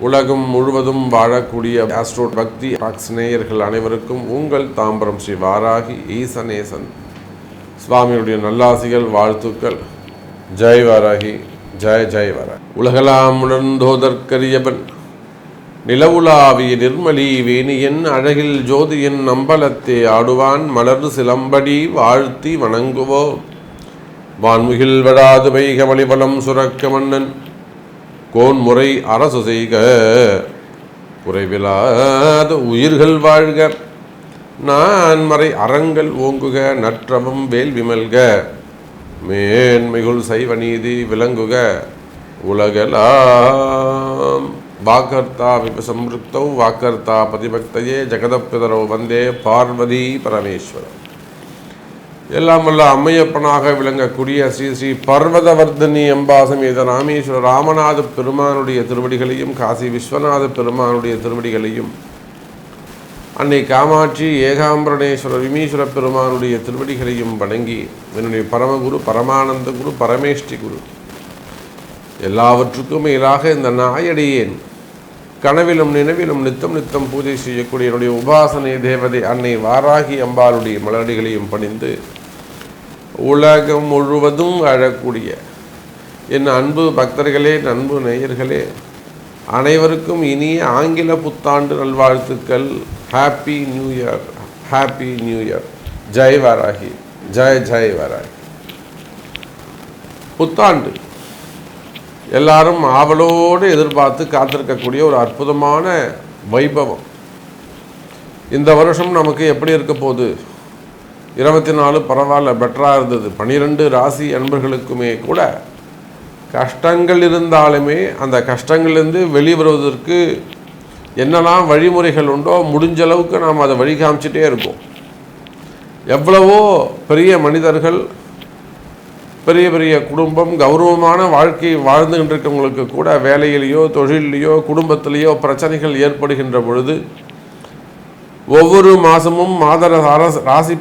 உலகம் முழுவதும் வாழக்கூடிய ஆஸ்ட்ரோ பக்தி நேயர்கள் அனைவருக்கும் உங்கள் தாம்பரம் ஸ்ரீ வாராகி ஈசனேசன் சுவாமியுடைய நல்லாசிகள், வாழ்த்துக்கள். ஜெய் வாராகி, ஜெய் ஜெய் வாராகி. உலகலாம் உணர்ந்தோதற்கரியவன் நிலவுலாவிய நிர்மலி வேணியன் அழகில் ஜோதியன் அம்பலத்தே ஆடுவான் மலர் சிலம்படி வாழ்த்தி வணங்குவோம். வான்முகில் வடாது வைக வழிவலம் சுரக்க மன்னன் கோன்முறை அரசு செய்க குறைவிலாத உயிர்கள் வாழ்க நான் மறை அறங்கள் ஓங்குக நற்றவம் வேள்வி மல்க மேன்மைகுள் சைவ நீதி விளங்குக உலகலாம். வாக்கர்த்தா விபசம்ருக்தௌ வாக்கர்த்தா பதிபக்தையே ஜெகதப்பிதரோ வந்தே பார்வதி பரமேஸ்வரம். எல்லாம் வல்ல அம்மையப்பனாக விளங்கக்கூடிய ஸ்ரீ ஸ்ரீ பர்வதவர்தனி அம்பாசமேத ராமேஸ்வர ராமநாத பெருமானுடைய திருவடிகளையும் காசி விஸ்வநாத பெருமானுடைய திருவடிகளையும் அன்னை காமாட்சி ஏகாம்பரணேஸ்வரர் விமீஸ்வர பெருமானுடைய திருவடிகளையும் வணங்கி என்னுடைய பரமகுரு பரமானந்த குரு பரமேஷ்டி குரு எல்லாவற்றுக்கும் மேலாக இந்த நாயடியேன் கனவிலும் நினைவிலும் நித்தம் நித்தம் பூஜை செய்யக்கூடிய என்னுடைய உபாசனை தேவதை அன்னை வாராகி அம்பாளுடைய மலரடிகளையும் பணிந்து உலகம் முழுவதும் வாழக்கூடிய என் அன்பு பக்தர்களே, அன்பு நேயர்களே அனைவருக்கும் இனிய ஆங்கில புத்தாண்டு நல்வாழ்த்துக்கள். Happy new year, happy new year. Jai Varahi, Jai Jai Varahi. புத்தாண்டு எல்லாரும் ஆவலோடு எதிர்பார்த்து காத்திருக்கக்கூடிய ஒரு அற்புதமான வைபவம். இந்த வருஷம் நமக்கு எப்படி இருக்க போகுது? 24 பரவாயில்ல, பெட்டராக இருந்தது. 12 ராசி அன்பர்களுக்குமே கூட கஷ்டங்கள் இருந்தாலுமே அந்த கஷ்டங்கள்லேருந்து வெளிவருவதற்கு என்னெல்லாம் வழிமுறைகள் உண்டோ முடிஞ்ச அளவுக்கு நாம் அதை வழி காமிச்சிட்டே இருக்கோம். எவ்வளவோ பெரிய மனிதர்கள், பெரிய பெரிய குடும்பம், கௌரவமான வாழ்க்கை வாழ்ந்துகிட்டு இருக்கவங்களுக்கு கூட வேலையிலேயோ தொழிலையோ குடும்பத்திலேயோ பிரச்சனைகள் ஏற்படுகின்ற பொழுது ஒவ்வொரு மாதமும் மாத ராசி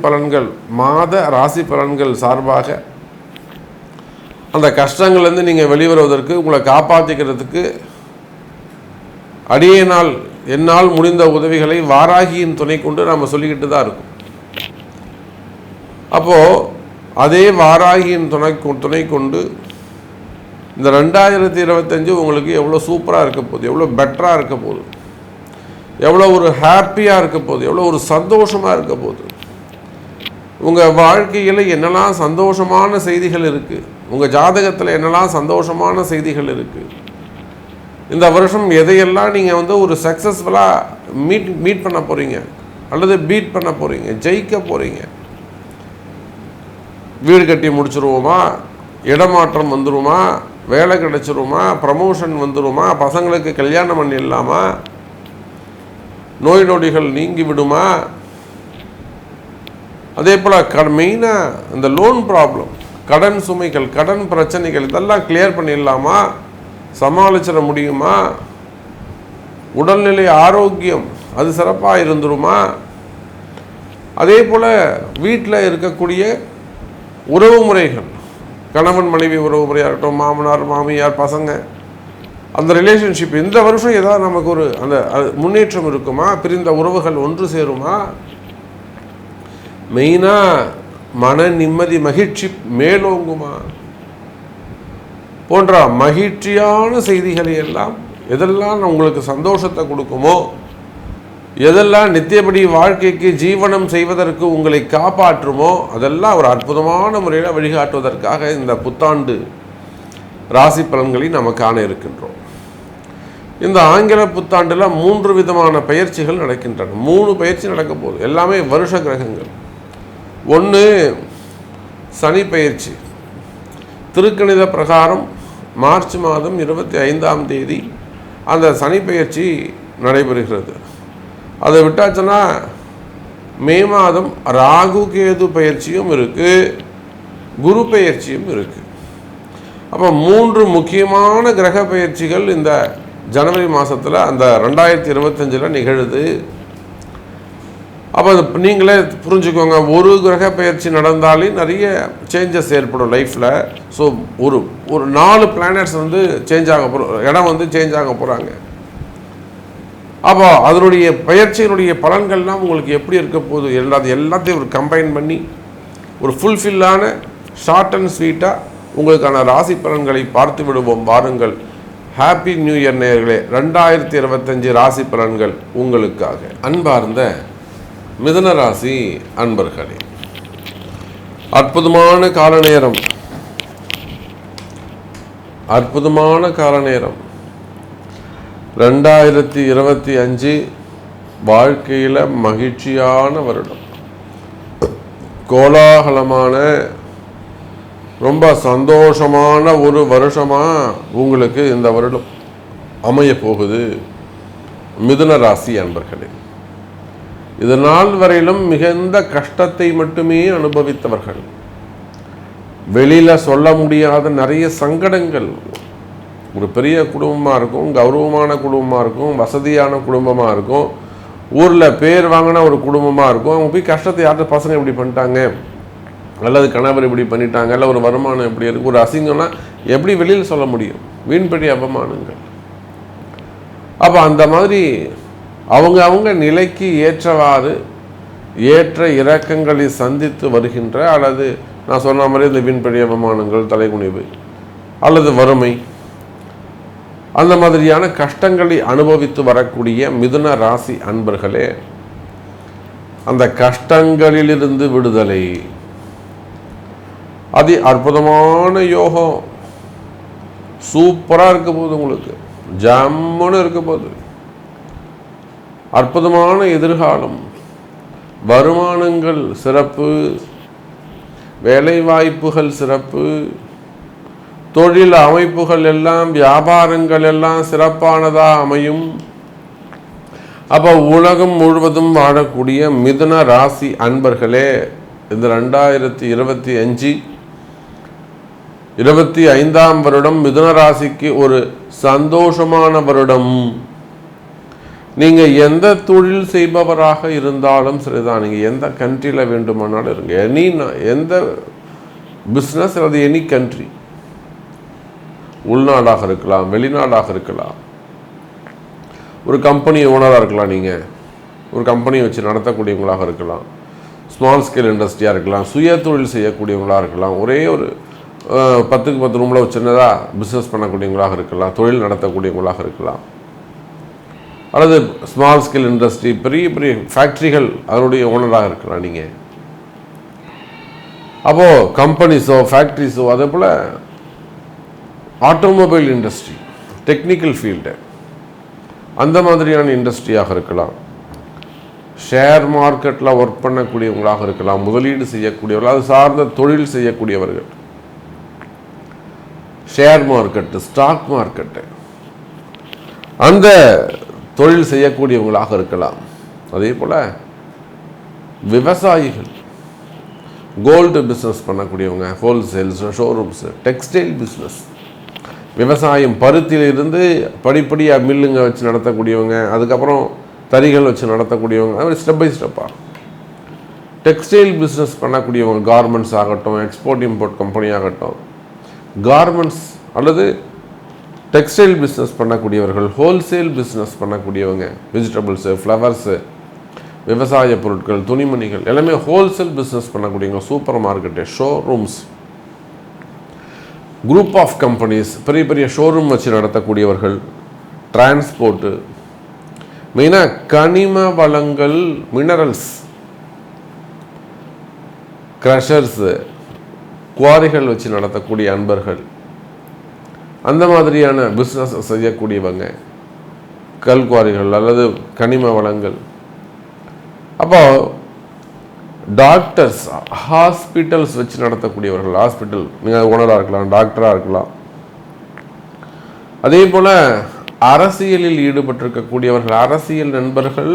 பலன்கள் சார்பாக அந்த கஷ்டங்கள்லேருந்து நீங்கள் வெளிவருவதற்கு உங்களை காப்பாற்றிக்கிறதுக்கு என்னால் முடிந்த உதவிகளை வாராகியின் துணை கொண்டு நாம் சொல்லிக்கிட்டு தான் இருக்கோம். அப்போது அதே வாராகியின் துணை கொண்டு இந்த 2025 உங்களுக்கு எவ்வளோ சூப்பராக இருக்க போகுது, எவ்வளோ பெட்டராக இருக்க போகுது, எவ்வளோ ஒரு ஹாப்பியாக இருக்க போகுது, எவ்வளோ ஒரு சந்தோஷமாக இருக்க போகுது. உங்கள் வாழ்க்கையில் என்னெல்லாம் சந்தோஷமான செய்திகள் இருக்குது, உங்கள் ஜாதகத்தில் என்னெல்லாம் சந்தோஷமான செய்திகள் இருக்குது. இந்த வருஷம் எதையெல்லாம் நீங்கள் ஒரு சக்ஸஸ்ஃபுல்லாக மீட் பண்ண போகிறீங்க அல்லது பீட் பண்ண போகிறீங்க, ஜெயிக்க போகிறீங்க. வீடு கட்டி முடிச்சிருவோமா, இடமாற்றம் வந்துருமா, வேலை கிடைச்சிருமா, ப்ரமோஷன் வந்துருமா, பசங்களுக்கு கல்யாணம் பண்ணிடலாமா, நோய் நொடிகள் நீங்கி விடுமா, அதே போல் மெயினாக இந்த லோன் ப்ராப்ளம், கடன் சுமைகள், கடன் பிரச்சனைகள் இதெல்லாம் கிளியர் பண்ணிடலாமா, சமாளிச்சிட முடியுமா, உடல்நிலை ஆரோக்கியம் அது சிறப்பாக இருந்துருமா, அதே போல் வீட்டில் இருக்கக்கூடிய உறவு முறைகள், கணவன் மனைவி உறவு முறையாக இருக்கட்டும், மாமனார் மாமியார் பசங்க, அந்த ரிலேஷன்ஷிப் இந்த வருஷம் ஏதாவது நமக்கு ஒரு அந்த முன்னேற்றம் இருக்குமா, பிரிந்த உறவுகள் ஒன்று சேருமா, மெயினாக மன நிம்மதி மகிழ்ச்சி மேலோங்குமா போன்ற மகிழ்ச்சியான செய்திகளை எல்லாம் எதெல்லாம் உங்களுக்கு சந்தோஷத்தை கொடுக்குமோ, எதெல்லாம் நித்தியபடி வாழ்க்கைக்கு ஜீவனம் செய்வதற்கு உங்களை காப்பாற்றுமோ அதெல்லாம் ஒரு அற்புதமான முறையில் வழிகாட்டுவதற்காக இந்த புத்தாண்டு ராசி பலன்களை நம்ம காண இருக்கின்றோம். இந்த ஆங்கில புத்தாண்டில் 3 விதமான பயிற்சிகள் நடக்கின்றன. 3 பயிற்சி நடக்க போகுது. எல்லாமே வருஷ கிரகங்கள். ஒன்று சனி பயிற்சி. திருக்கணித பிரகாரம் மார்ச் மாதம் 25ஆம் தேதி அந்த சனி பயிற்சி நடைபெறுகிறது. அதை விட்டாச்சுன்னா மே மாதம் ராகு கேது பயிற்சியும் இருக்குது, குரு பயிற்சியும் இருக்குது. அப்போ 3 முக்கியமான கிரக பயிற்சிகள் இந்த ஜனவரி மாதத்தில் அந்த 2025 நிகழுது. அப்போ நீங்களே புரிஞ்சுக்கோங்க, ஒரு கிரக பயிற்சி நடந்தாலே நிறைய சேஞ்சஸ் ஏற்படும் லைஃப்பில். ஸோ ஒரு 4 பிளானட்ஸ் சேஞ்ச் ஆக இடம் சேஞ்ச் ஆக போகிறாங்க. அப்போ அதனுடைய பயிற்சியினுடைய பலன்கள்லாம் உங்களுக்கு எப்படி இருக்க போகுது எல்லாத்தையும் ஒரு கம்பைன் பண்ணி ஒரு ஃபுல்ஃபில்லான ஷார்ட் அண்ட் ஸ்வீட்டாக உங்களுக்கான ராசி பலன்களை பார்த்து விடுவோம் வாருங்கள். ஹாப்பி நியூ இயர் நேயர்களே. 2025 ராசி பலன்கள் உங்களுக்காக. அன்பார்ந்த மிதுன ராசி அன்பர்களே, அற்புதமான கால நேரம், அற்புதமான கால நேரம். 2025 வாழ்க்கையில் மகிழ்ச்சியான வருடம், கோலாகலமான ரொம்ப சந்தோஷமான ஒரு வருஷமாக உங்களுக்கு இந்த வருடம் அமைய போகுது மிதுன ராசி அன்பர்களே. இது நாள் வரையிலும் மிகுந்த கஷ்டத்தை மட்டுமே அனுபவித்தவர்கள், வெளியில் சொல்ல முடியாத நிறைய சங்கடங்கள், ஒரு பெரிய குடும்பமாக இருக்கும், கௌரவமான குடும்பமாக இருக்கும், வசதியான குடும்பமாக இருக்கும், ஊரில் பேர் வாங்கின ஒரு குடும்பமாக இருக்கும். அவங்க போய் கஷ்டத்தை யார்கிட்ட பசங்க இப்படி பண்ணிட்டாங்க, அல்லது கணவர் இப்படி பண்ணிட்டாங்க, இல்லை ஒரு வருமானம் எப்படி இருக்குது, ஒரு அசிங்கம்னா எப்படி வெளியில் சொல்ல முடியும்? வீண்படி அவமானங்கள். அப்போ அந்த மாதிரி அவங்க நிலைக்கு ஏற்றவாறு ஏற்ற இறக்கங்களை சந்தித்து வருகின்ற, அல்லது நான் சொன்ன மாதிரி இந்த வீண்படி அவமானங்கள், தலைகுனிவு அல்லது வறுமை, அந்த மாதிரியான கஷ்டங்களை அனுபவித்து வரக்கூடிய மிதுன ராசி அன்பர்களே, அந்த கஷ்டங்களிலிருந்து விடுதலை, அது அற்புதமான யோகம், சூப்பராக இருக்க போகுது, உங்களுக்கு ஜம்முன்னு இருக்க போகுது. அற்புதமான எதிர்காலம், வருமானங்கள் சிறப்பு, வேலை வாய்ப்புகள் சிறப்பு, தொழில் அமைப்புகள் எல்லாம், வியாபாரங்கள் எல்லாம் சிறப்பானதாக அமையும். அப்போ உலகம் முழுவதும் வாழக்கூடிய மிதுன ராசி அன்பர்களே, இந்த 2025 25ஆம் வருடம் மிதுன ராசிக்கு ஒரு சந்தோஷமான வருடம். நீங்கள் எந்த தொழில் செய்பவராக இருந்தாலும் சரிதான், நீங்கள் எந்த கண்ட்ரியில் வேண்டுமானாலும் இருங்க, எந்த பிஸ்னஸ் அல்லது எனி கண்ட்ரி, உள்நாடாக இருக்கலாம், வெளிநாடாக இருக்கலாம், ஒரு கம்பெனி ஓனராக இருக்கலாம், நீங்கள் ஒரு கம்பெனியை வச்சு நடத்தக்கூடியவங்களாக இருக்கலாம், ஸ்மால் ஸ்கேல் இண்டஸ்ட்ரியாக இருக்கலாம், சுய தொழில் செய்யக்கூடியவங்களாக இருக்கலாம், ஒரே ஒரு 10க்கு 10 ரூமில் ஒரு சின்னதாக பிஸ்னஸ் பண்ணக்கூடியவங்களாக இருக்கலாம், தொழில் நடத்தக்கூடியவங்களாக இருக்கலாம், அல்லது ஸ்மால் ஸ்கேல் இண்டஸ்ட்ரி, பெரிய பெரிய ஃபேக்ட்ரிகள் அதனுடைய ஓனராக இருக்கலாம் நீங்கள். அப்போது கம்பெனிஸோ ஃபேக்ட்ரிஸோ, அதே போல் ஆட்டோமொபைல் இண்டஸ்ட்ரி, டெக்னிக்கல் ஃபீல்டு, அந்த மாதிரியான இண்டஸ்ட்ரியாக இருக்கலாம், ஷேர் மார்க்கெட்டில் ஒர்க் பண்ணக்கூடியவங்களாக இருக்கலாம், முதலீடு செய்யக்கூடியவர்கள், அது சார்ந்த தொழில் செய்யக்கூடியவர்கள், ஷேர் மார்க்கெட்டு, ஸ்டாக் மார்க்கெட்டு, அந்த தொழில் செய்யக்கூடியவங்களாக இருக்கலாம். அதே போல் விவசாயிகள், கோல்டு பிஸ்னஸ் பண்ணக்கூடியவங்க, ஹோல்சேல்ஸ், ஷோரூம்ஸ், டெக்ஸ்டைல் பிஸ்னஸ், விவசாயம், பருத்தியிலிருந்து படிப்படியாக மில்லுங்க வச்சு நடத்தக்கூடியவங்க, அதுக்கப்புறம் தறிகள் வச்சு நடத்தக்கூடியவங்க, அது ஸ்டெப் பை ஸ்டெப்பாக. டெக்ஸ்டைல் பிஸ்னஸ் பண்ணக்கூடியவங்க, கார்மெண்ட்ஸ் ஆகட்டும், எக்ஸ்போர்ட் இம்போர்ட் கம்பெனி ஆகட்டும், கார்மெண்ட்ஸ் அல்லது டெக்ஸ்டைல் பிஸ்னஸ் பண்ணக்கூடியவர்கள், ஹோல்சேல் பிஸ்னஸ் பண்ணக்கூடியவங்க, வெஜிடபிள்ஸு, ஃப்ளவர்ஸு, விவசாய பொருட்கள், துணிமணிகள் எல்லாமே ஹோல்சேல் பிஸ்னஸ் பண்ணக்கூடியவங்க, supermarket, showrooms, group of companies, பெரிய பெரிய ஷோரூம் வச்சு நடத்தக்கூடியவர்கள், டிரான்ஸ்போர்ட்டு, மெயினாக கனிம வளங்கள், மினரல்ஸ், க்ரஷர்ஸு, குவாரிகள் வச்சு நடத்தக்கூடிய அன்பர்கள், அந்த மாதிரியான பிஸ்னஸ் செய்யக்கூடியவங்க, கல்குவாரிகள் அல்லது கனிம வளங்கள். அப்போ டாக்டர்ஸ், ஹாஸ்பிட்டல்ஸ் வச்சு நடத்தக்கூடியவர்கள், ஹாஸ்பிட்டல் நீங்கள் ஓனராக இருக்கலாம், டாக்டராக இருக்கலாம். அதே போல் அரசியலில் ஈடுபட்டிருக்கக்கூடியவர்கள், அரசியல் நண்பர்கள்,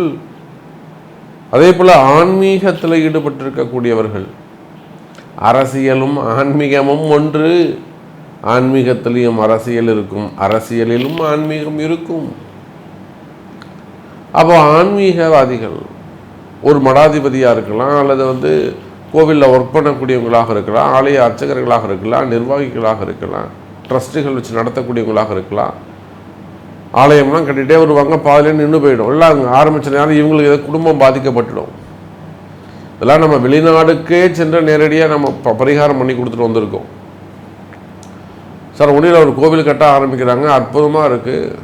அதே போல் ஆன்மீகத்தில் ஈடுபட்டிருக்கக்கூடியவர்கள். அரசியலும் ஆன்மீகமும் ஒன்று, ஆன்மீகத்திலையும் அரசியல் இருக்கும், அரசியலிலும் ஆன்மீகம் இருக்கும். அப்போ ஆன்மீகவாதிகள் ஒரு மடாதிபதியாக இருக்கலாம், அல்லது கோவிலில் ஒர்க் பண்ணக்கூடியவங்களாக இருக்கலாம், ஆலய அர்ச்சகர்களாக இருக்கலாம், நிர்வாகிகளாக இருக்கலாம், ட்ரஸ்ட்டுகள் வச்சு நடத்தக்கூடியவங்களாக இருக்கலாம், ஆலயம்லாம் கட்டிகிட்டே வருவாங்க, பாதிலே நின்று போயிடும். இல்லை அங்கே ஆரம்பித்த நேரம் இவங்களுக்கு ஏதோ குடும்பம் பாதிக்கப்பட்டுடும். இதெல்லாம் நம்ம வெளிநாடுக்கே சென்று நேரடியாக நம்ம பரிகாரம் பண்ணி கொடுத்துட்டு வந்திருக்கோம். சார் உடனே ஒரு கோவில் கட்ட ஆரம்பிக்கிறாங்க, அற்புதமாக இருக்குது.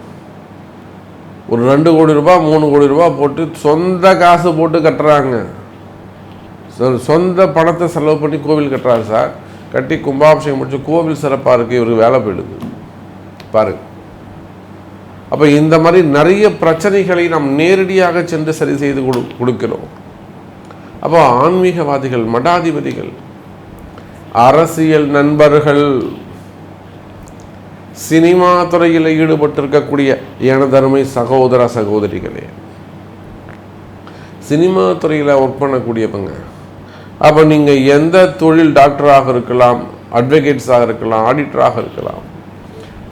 ஒரு 2 கோடி ரூபாய் 3 கோடி ரூபாய் போட்டு சொந்த காசு போட்டு கட்டுறாங்க. சொந்த பணத்தை செலவு பண்ணி கோவில் கட்டுறாரு சார். கட்டி கும்பாபிஷேகம் முடிச்சு கோவில் சிறப்பாக இருக்குது, இவருக்கு வேலை போயிடுது பாருங்க. அப்போ இந்த மாதிரி நிறைய பிரச்சனைகளை நாம் நேரடியாக சென்று சரி செய்து கொடுக்கிறோம். அப்போ ஆன்மீகவாதிகள், மடாதிபதிகள், அரசியல் நண்பர்கள், சினிமா துறையில் ஈடுபட்டிருக்கக்கூடிய எனதருமை சகோதர சகோதரிகளே, சினிமா துறையில் ஒர்க் பண்ணக்கூடியவங்க, அப்போ நீங்கள் எந்த தொழில், டாக்டராக இருக்கலாம், அட்வொகேட்ஸாக இருக்கலாம், ஆடிட்டராக இருக்கலாம்,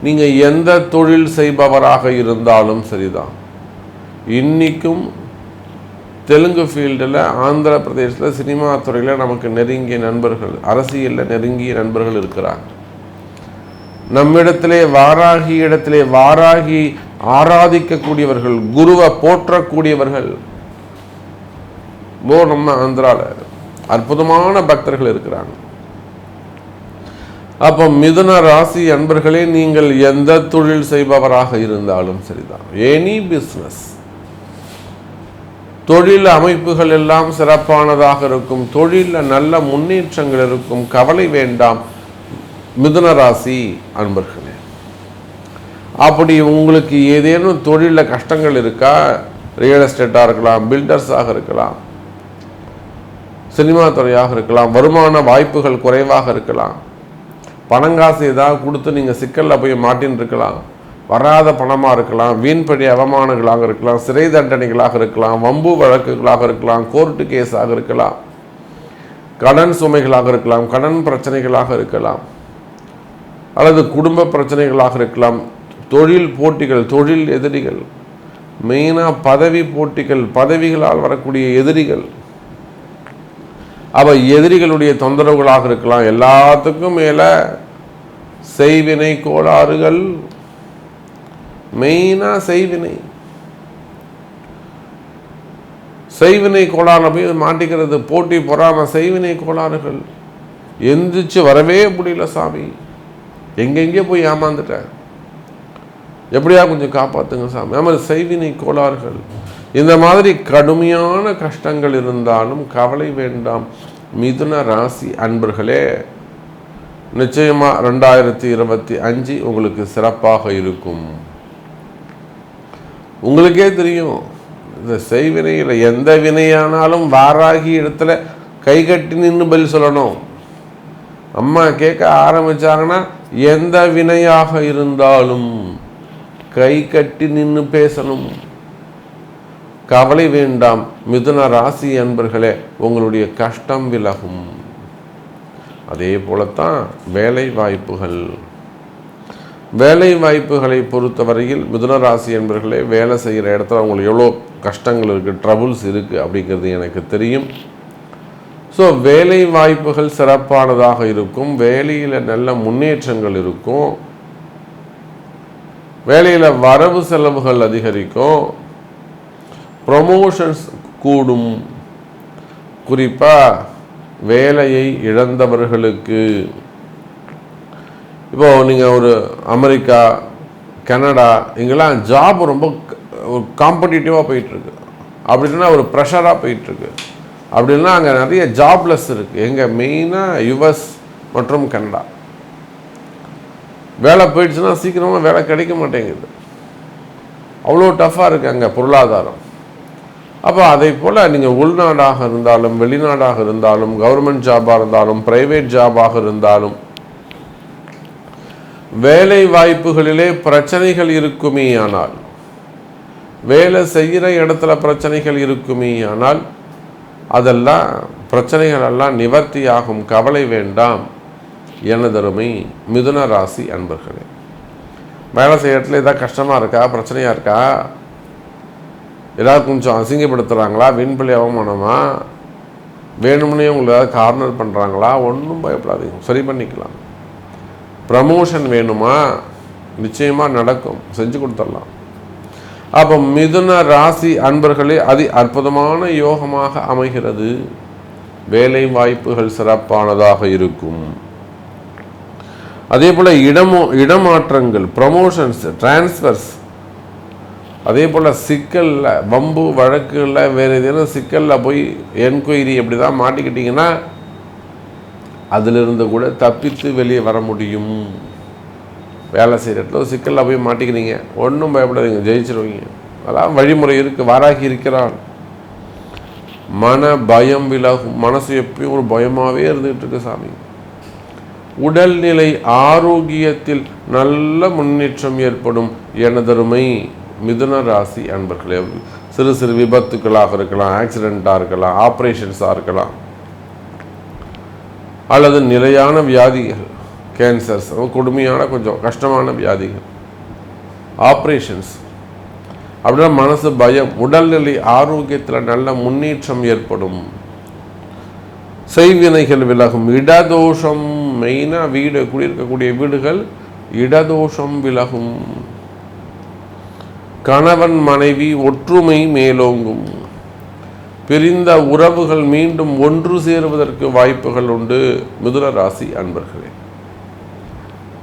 நீங்கள் எந்த தொழில் செய்பவராக இருந்தாலும் சரிதான். இன்றைக்கும் தெலுங்கு ஃபீல்டில், ஆந்திர பிரதேசத்தில், சினிமா துறையில் நமக்கு நெருங்கிய நண்பர்கள், அரசியலில் நெருங்கிய நண்பர்கள் இருக்கிறாங்க. நம்மிடத்திலே வாராகி இடத்திலே வாராகி ஆராதிக்கக்கூடியவர்கள், குருவை போற்றக்கூடியவர்கள் நம்ம ஆந்திராவில் அற்புதமான பக்தர்கள் இருக்கிறாங்க. அப்போ மிதுன ராசி அன்பர்களே, நீங்கள் எந்த தொழில் செய்பவராக இருந்தாலும் சரிதான், எனி பிஸ்னஸ், தொழில் அமைப்புகள் எல்லாம் சிறப்பானதாக இருக்கும், தொழிலில் நல்ல முன்னேற்றங்கள் இருக்கும். கவலை வேண்டாம் மிதுன ராசி அன்பர்களே. அப்படி உங்களுக்கு ஏதேனும் தொழிலில் கஷ்டங்கள் இருக்கா, ரியல் எஸ்டேட்டாக இருக்கலாம், பில்டர்ஸாக இருக்கலாம், சினிமா துறையாக இருக்கலாம், வருமான வாய்ப்புகள் குறைவாக இருக்கலாம், பணங்காசு ஏதாவது கொடுத்து நீங்கள் சிக்கலில் போய் மாட்டின்னு இருக்கலாம், வராத பணமாக இருக்கலாம், வீண்படி அவமானங்களாக இருக்கலாம், சிறை தண்டனைகளாக இருக்கலாம், வம்பு வழக்குகளாக இருக்கலாம், கோர்ட்டு கேஸாக இருக்கலாம், கடன் சுமைகளாக இருக்கலாம், கடன் பிரச்சனைகளாக இருக்கலாம், அல்லது குடும்ப பிரச்சனைகளாக இருக்கலாம், தொழில் போட்டிகள், தொழில் எதிரிகள், மெயினாக பதவி போட்டிகள், பதவிகளால் வரக்கூடிய எதிரிகள், அவ எதிரிகளுடைய தொந்தரவுகளாக இருக்கலாம். எல்லாத்துக்கும் மேலே செய்வினை கோளாறுகள், மெயினாக செய்வினை கோளாறு போய் மாட்டிக்கிறது, போட்டி பொறாம செய்வினை கோளாறுகள். எந்திரிச்சு வரவே முடியல சாமி, எங்கெங்கே போய் ஏமாந்துட்டேன், எப்படியா கொஞ்சம் காப்பாற்றுங்க சாமி. ஆமாம், செய்வினை கோளாறுகள். இந்த மாதிரி கடுமையான கஷ்டங்கள் இருந்தாலும் கவலை வேண்டாம் மிதுன ராசி அன்பர்களே. நிச்சயமாக 2025 உங்களுக்கு சிறப்பாக இருக்கும். உங்களுக்கே தெரியும், இந்த செய்வினையில் எந்த வினையானாலும் வாராகி இடத்துல கை கட்டி நின்று பதில் சொல்லணும். அம்மா கேட்க ஆரம்பிச்சாங்கன்னா எந்த வினையாக இருந்தாலும் கை கட்டி நின்று பேசணும். கவலை வேண்டாம் மிதுன ராசி அன்பர்களே, உங்களுடைய கஷ்டம் விலகும். அதே போலத்தான் வேலை வாய்ப்புகளை பொறுத்தவரையில் மிதுன ராசி அன்பர்களே, வேலை செய்கிற இடத்துல உங்களுக்கு எவ்வளோ கஷ்டங்கள் இருக்குது, ட்ரபுள்ஸ் இருக்குது அப்படிங்கிறது எனக்கு தெரியும். ஸோ வேலை வாய்ப்புகள் சிறப்பானதாக இருக்கும், வேலையில் நல்ல முன்னேற்றங்கள் இருக்கும், வேலையில் வரவு செலவுகள் அதிகரிக்கும், ப்ரொமோஷன்ஸ் கூடும். குறிப்பாக வேலையை இழந்தவர்களுக்கு, இப்போது நீங்கள் ஒரு அமெரிக்கா, கனடா, இங்கெல்லாம் ஜாப் ரொம்ப காம்படிட்டிவாக போயிட்டுருக்கு, அப்படின்னா ஒரு ப்ரெஷராக போயிட்டுருக்கு. அப்படின்னா அங்கே நிறைய ஜாப்லெஸ் இருக்குது. எங்கே மெயினாக யுஎஸ் மற்றும் கனடா. வேலை போயிடுச்சுன்னா சீக்கிரமாக வேலை கிடைக்க மாட்டேங்குது, அவ்வளோ டஃப்பாக இருக்குது அங்கே பொருளாதாரம். அப்போ அதை போல் நீங்கள் உள்நாடாக இருந்தாலும் வெளிநாடாக இருந்தாலும், கவர்மெண்ட் ஜாபாக இருந்தாலும் ப்ரைவேட் ஜாபாக இருந்தாலும், வேலை வாய்ப்புகளிலே பிரச்சனைகள் இருக்குமே ஆனால், வேலை செய்கிற இடத்துல பிரச்சனைகள் இருக்குமே ஆனால், அதெல்லாம் பிரச்சனைகள் எல்லாம் நிவர்த்தியாகும். கவலை வேண்டாம் எனதருமை மிதுன ராசி அன்பர்களே. வேலை செய்கிற இடத்துல ஏதாவது கஷ்டமாக இருக்கா, பிரச்சனையாக இருக்கா, ஏதாவது கொஞ்சம் அசிங்கப்படுத்துகிறாங்களா, வீண்பள்ளி அவமானமா, வேணும்னே உங்களை ஏதாவது கார்னர் பண்ணுறாங்களா, ஒன்றும் பயப்படாதீங்க, சரி பண்ணிக்கலாம். ப்ரமோஷன் வேணுமா, நிச்சயமாக நடக்கும், செஞ்சு கொடுத்துடலாம். அப்போ மிதுன ராசி அன்பர்களே அதி அற்புதமான யோகமாக அமைகிறது. வேலை வாய்ப்புகள் சிறப்பானதாக இருக்கும். அதே போல் இடமாற்றங்கள், ப்ரமோஷன்ஸ், டிரான்ஸ்ஃபர்ஸ், அதே போல் சிக்கலில் வம்பு வழக்குகளில் வேறு ஏதேனும் சிக்கலில் போய் என்கொயரி அப்படி தான் மாட்டிக்கிட்டிங்கன்னா அதிலிருந்து கூட தப்பித்து வெளியே வர முடியும். வேலை செய்கிற இடத்துல சிக்கலில் போய் மாட்டிக்கிறீங்க, ஒன்றும் பயப்படாதீங்க, ஜெயிச்சிருவீங்க. அதான் வழிமுறை இருக்குது. வாராகி இருக்கிறான். மன பயம் விலகும். மனசு எப்பயும் ஒரு பயமாகவே இருந்துகிட்டு இருக்கு சாமி. உடல்நிலை ஆரோக்கியத்தில் நல்ல முன்னேற்றம் ஏற்படும். எனதருமை மிதுன ராசி அன்பர்களே, சிறு சிறு விபத்துக்களாக இருக்கலாம், ஆக்சிடெண்ட்டாக இருக்கலாம், ஆப்ரேஷன்ஸாக இருக்கலாம், அல்லது நிலையான வியாதிகள், கேன்சர்ஸ், கொடுமையான கொஞ்சம் கஷ்டமான வியாதிகள், ஆப்ரேஷன்ஸ், அப்படின்னா மனசு பயம். உடல்நிலை ஆரோக்கியத்தில் நல்ல முன்னேற்றம் ஏற்படும். செய்வினைகள் விலகும். இடதோஷம், மெயினாக வீடு குடியிருக்கக்கூடிய வீடுகள் இடதோஷம் விலகும். கணவன் மனைவி ஒற்றுமை மேலோங்கும். பிரிந்த உறவுகள் மீண்டும் ஒன்று சேருவதற்கு வாய்ப்புகள் உண்டு. மிதுன ராசி அன்பர்களே,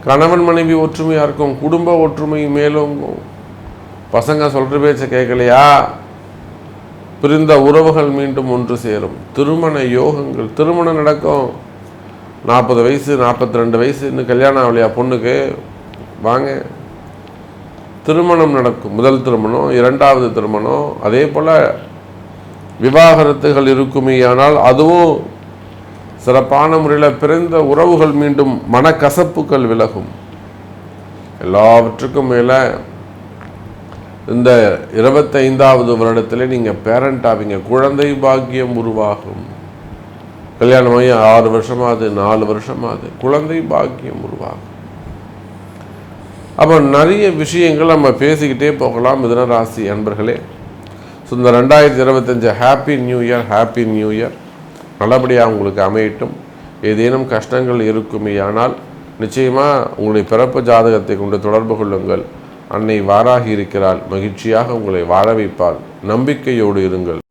கணவன் மனைவி ஒற்றுமையாக இருக்கும். குடும்ப ஒற்றுமை மேலோங்கும். பசங்க சொல்கிற பேச்சை கேட்கலையா, பிரிந்த உறவுகள் மீண்டும் ஒன்று சேரும். திருமண யோகங்கள், திருமணம் நடக்கும். 40 வயசு 42 வயசு இன்னும் கல்யாணம் ஆகலையா பொண்ணுக்கு, வாங்க திருமணம் நடக்கும். முதல் திருமணம், இரண்டாவது திருமணம், அதே போல் விவாகரத்துகள் இருக்குமே. ஆனால் அதுவும் சிறப்பான முறையில் பிறந்த உறவுகள் மீண்டும் மனக்கசப்புகள் விலகும். எல்லாவற்றுக்கும் மேலே இந்த 25வது வருடத்தில் நீங்கள் பேரண்ட் ஆவீங்க. குழந்தை பாக்கியம் உருவாகும். கல்யாணமாகி 6 வருஷமாகுது, 4 வருஷமாகுது, குழந்தை பாக்கியம் உருவாகும். அப்போ நிறைய விஷயங்கள் நம்ம பேசிக்கிட்டே போகலாம் மிதுன ராசி அன்பர்களே. ஸோ இந்த 2025 happy new year, happy new year. நல்லபடியாக உங்களுக்கு அமையட்டும். ஏதேனும் கஷ்டங்கள் இருக்குமே ஆனால் நிச்சயமாக உங்களுடைய பிறப்பு ஜாதகத்தை கொண்டு தொடர்பு கொள்ளுங்கள். அன்னை வாராகி இருக்கிறாள். மகிழ்ச்சியாக உங்களை வாழ வைப்பாள். நம்பிக்கையோடு இருங்கள்.